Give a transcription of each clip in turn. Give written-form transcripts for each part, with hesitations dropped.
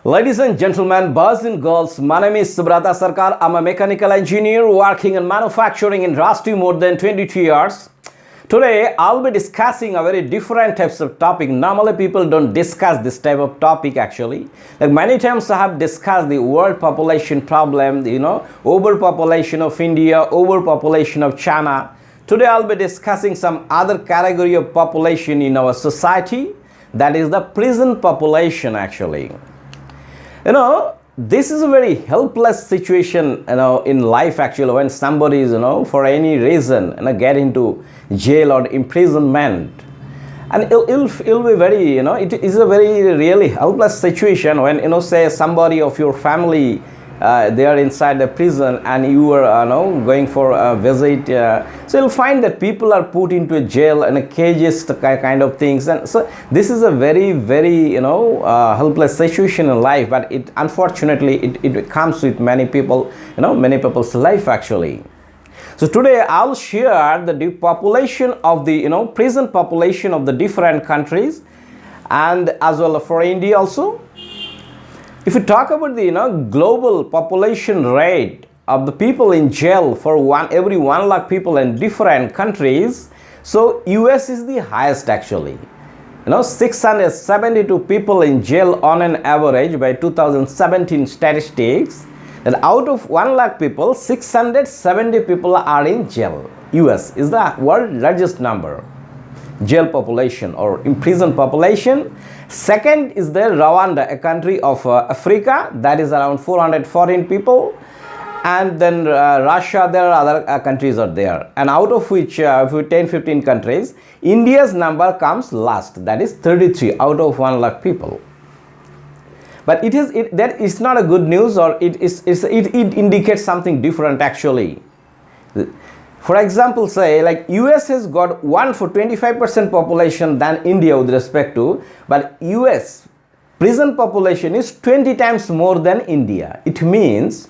Ladies and gentlemen, boys and girls, my name is SUBRATA SARKER. I'm a mechanical engineer working in manufacturing industry more than 22 years. Today, I'll be discussing a very different types of topic. Normally, people don't discuss this type of topic actually. Like many times I have discussed the world population problem, overpopulation of India, overpopulation of China. Today, I'll be discussing some other category of population in our society. That is the prison population actually. This is a very helpless situation, in life actually, when somebody is, for any reason, get into jail or imprisonment. And it'll be very, it is a very really helpless situation when, say somebody of your family, they are inside the prison and you are going for a visit, so you'll find that people are put into a jail and a cages kind of things, and so this is a very helpless situation in life, but it unfortunately it comes with many people, many people's life actually. So today I'll share the population of the prison population of the different countries, and as well for India also. If you talk about the global population rate of the people in jail for every 1 lakh people in different countries, so US is the highest actually. 672 people in jail on an average by 2017 statistics. And out of 1 lakh people, 670 people are in jail. US is the world largest number. Jail population or imprisoned population. Second is the Rwanda, a country of Africa, that is around 414 people, and then Russia, there are other countries are there, and out of which 10-15 countries, India's number comes last, that is 33 out of 1 lakh people. But that is not a good news, or it indicates something different actually. For example, say like US has got 25% population than India with respect to, but US prison population is 20 times more than India. It means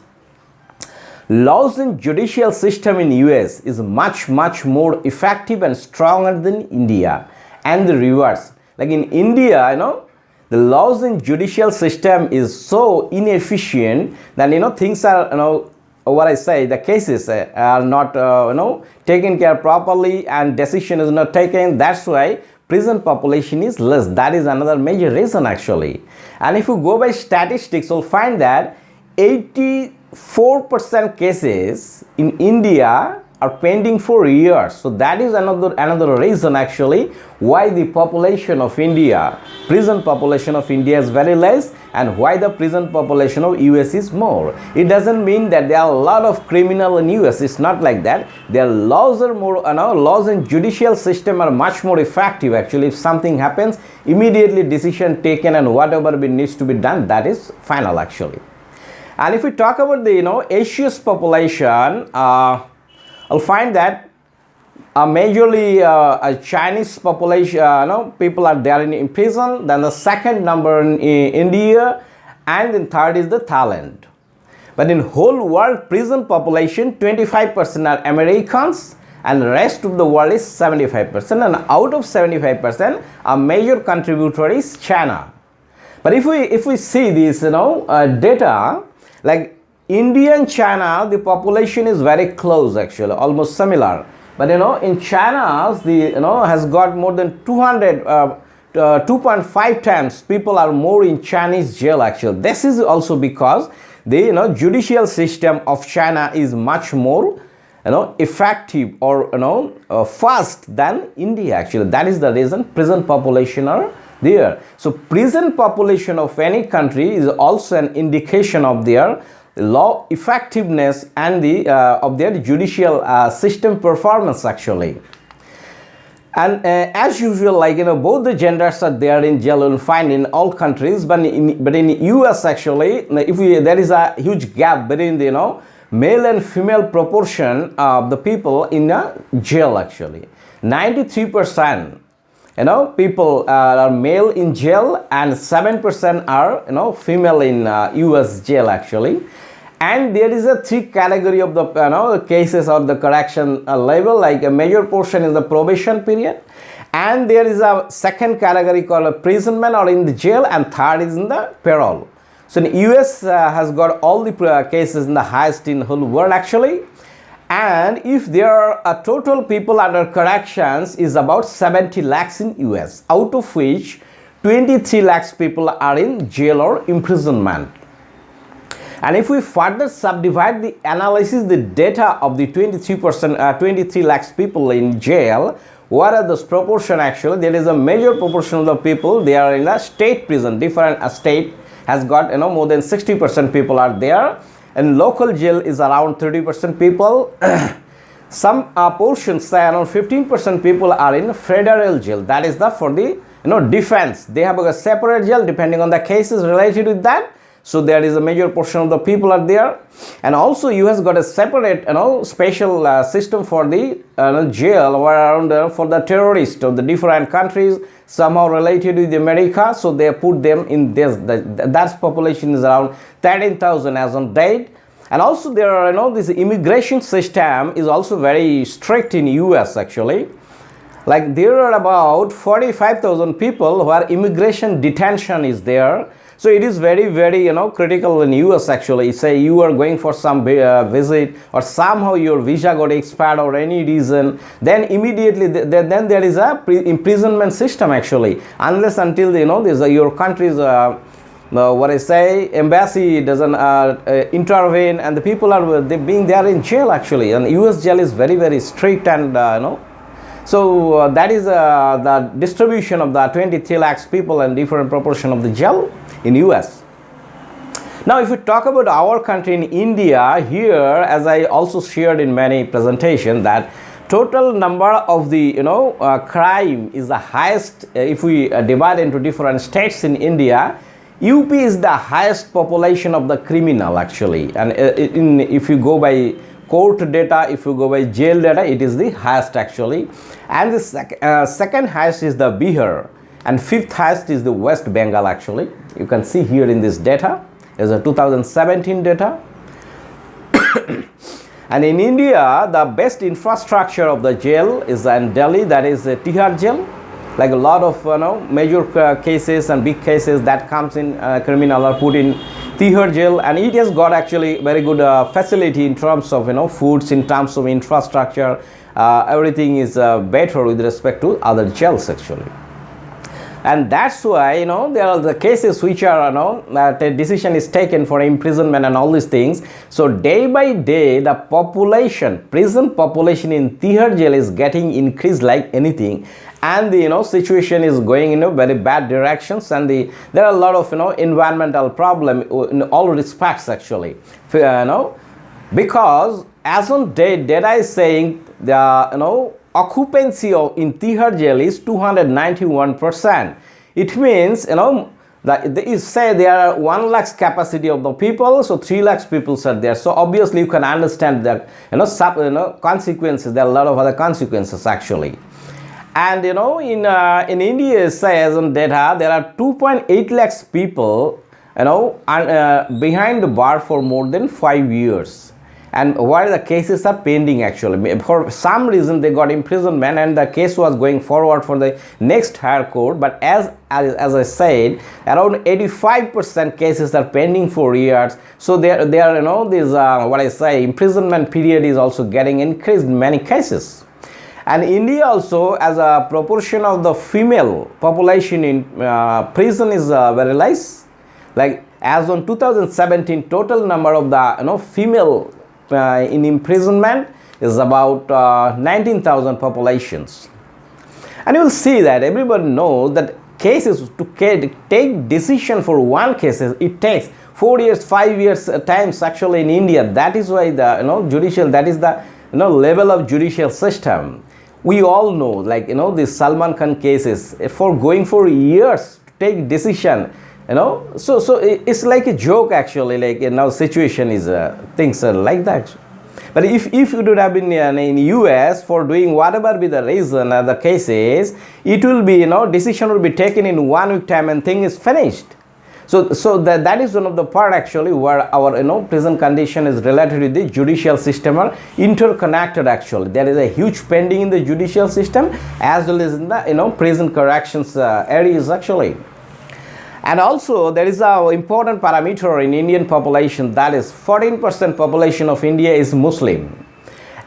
laws and judicial system in US is much more effective and stronger than India, and the reverse. Like in India, the laws and judicial system is so inefficient that things are what I say, the cases are not taken care properly and decision is not taken. That's why prison population is less. That is another major reason actually. And if you go by statistics, you'll find that 84% cases in India are pending for years. So that is another reason actually why the population of India, prison population of India is very less, and why the prison population of US is more. It doesn't mean that there are a lot of criminal in US. It's not like that. Their laws are more, laws and judicial system are much more effective actually. If something happens, immediately decision taken and whatever needs to be done, that is final actually. And if we talk about the Asia's population, I'll find that majorly a Chinese population, people are there in prison. Then the second number in India, and then third is the Thailand. But in whole world prison population, 25% are Americans, and the rest of the world is 75%. And out of 75%, a major contributor is China. But if we see this, data like India and China, the population is very close actually, almost similar. But in China, has got more than 2.5 times people are more in Chinese jail actually. This is also because the judicial system of China is much more effective or fast than India actually. That is the reason prison population are there. So prison population of any country is also an indication of their law effectiveness and of their judicial system performance actually. And as usual, like both the genders are there in jail, you'll find in all countries, but in US actually, there is a huge gap between the male and female proportion of the people in jail actually. 93% people are male in jail, and 7% are female in US jail actually. And there is a 3 category of the cases or the correction level, like a major portion is the probation period, and there is a second category called imprisonment or in the jail, and third is in the parole. So the US has got all the cases in the highest in the whole world actually. And if there are a total people under corrections is about 70 lakhs in US, out of which 23 lakhs people are in jail or imprisonment. And if we further subdivide the analysis, the data of the 23 lakhs people in jail, what are those proportion actually? There is a major proportion of the people, they are in a state prison. Different state has got more than 60% people are there, and local jail is around 30% people. Some portions say around 15% people are in federal jail. That is the for the defense. They have a separate jail depending on the cases related with that. So there is a major portion of the people are there, and also US got a separate special system for the jail around for the terrorists of the different countries somehow related with America. So they put them in this. That population is around 13,000 as on date. And also there are this immigration system is also very strict in US actually. Like there are about 45,000 people who are immigration detention is there. So it is very, very critical in US actually. Say you are going for some visit, or somehow your visa got expired or any reason, then immediately then there is a imprisonment system actually, unless until your country's what I say embassy doesn't intervene, and the people are being there in jail actually. And US jail is very, very strict, and so that is the distribution of the 23 lakhs people and different proportion of the jail in US. Now if we talk about our country in India, here as I also shared in many presentations, that total number of the crime is the highest. If we divide into different states in India, UP is the highest population of the criminal actually. And if you go by court data, if you go by jail data, it is the highest actually. And the second highest is the Bihar, and fifth highest is the West Bengal actually. You can see here in this data is a 2017 data. And in India, the best infrastructure of the jail is in Delhi, that is Tihar jail. Like a lot of major cases and big cases that comes in criminal are put in Tihar jail, and it has got actually very good facility in terms of foods, in terms of infrastructure. Everything is better with respect to other jails actually. And that's why there are the cases which are that a decision is taken for imprisonment and all these things. So day by day the population, prison population in Tihar jail is getting increased like anything, and the situation is going in a very bad directions, and there are a lot of environmental problem in all respects actually, because as on date data is saying the occupancy of in Tihar jail is 291%. It means that they say there are 1 lakhs capacity of the people, so 3 lakhs people are there. So obviously you can understand that consequences. There are a lot of other consequences actually. And in India, say as on data, there are 2.8 lakhs people behind the bar for more than 5 years. And while the cases are pending actually, for some reason they got imprisonment and the case was going forward for the next higher court. But as I said, around 85% cases are pending for years. So there this what I say imprisonment period is also getting increased in many cases. And India also, as a proportion of the female population in prison is very less. Like as on 2017, total number of the female in imprisonment is about 19,000 populations. And you will see that everybody knows that cases to take decision for one case, it takes 4 years, 5 years times actually in India. That is why the judicial, that is the level of judicial system. We all know, like the Salman Khan cases for going for years to take decision. So it's like a joke actually, like situation is things are like that. But if you would have been in US for doing whatever be the reason the cases, it will be decision will be taken in 1 week time and thing is finished. So that is one of the part actually where our prison condition is related to the judicial system are interconnected actually. There is a huge pending in the judicial system as well as in the prison corrections areas actually. And also there is a important parameter in Indian population, that is 14% population of India is Muslim.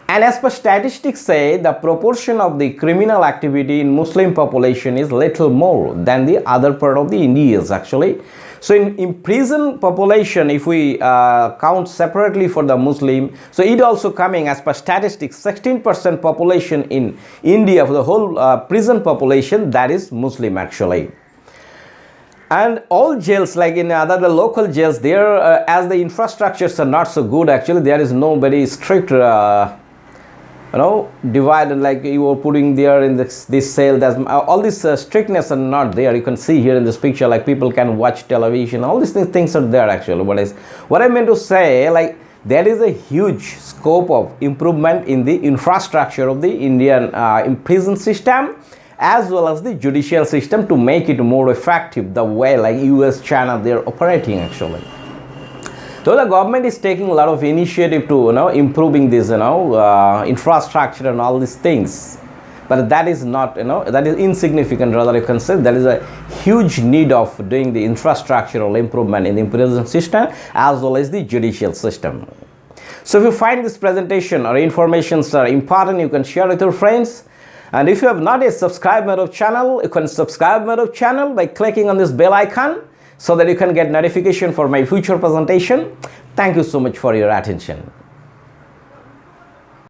And as per statistics say, the proportion of the criminal activity in Muslim population is little more than the other part of the Indians actually. So in prison population, if we count separately for the Muslim, so it also coming as per statistics 16% population in India for the whole prison population, that is Muslim actually. And all jails, like in other local jails, there as the infrastructures are not so good actually, there is no very strict divided, like you were putting there in this cell. There's all this strictness are not there. You can see here in this picture, like people can watch television, all these things are there actually. What I meant to say, like there is a huge scope of improvement in the infrastructure of the Indian prison system as well as the judicial system to make it more effective, the way like US, China, they're operating actually. So the government is taking a lot of initiative to improving this infrastructure and all these things, but that is not that is insignificant. Rather, you can say there is a huge need of doing the infrastructural improvement in the prison system as well as the judicial system. So if you find this presentation or informations are important, you can share with your friends. And if you have not yet subscribed my channel, you can subscribe my channel by clicking on this bell icon, so that you can get notification for my future presentation. Thank you so much for your attention.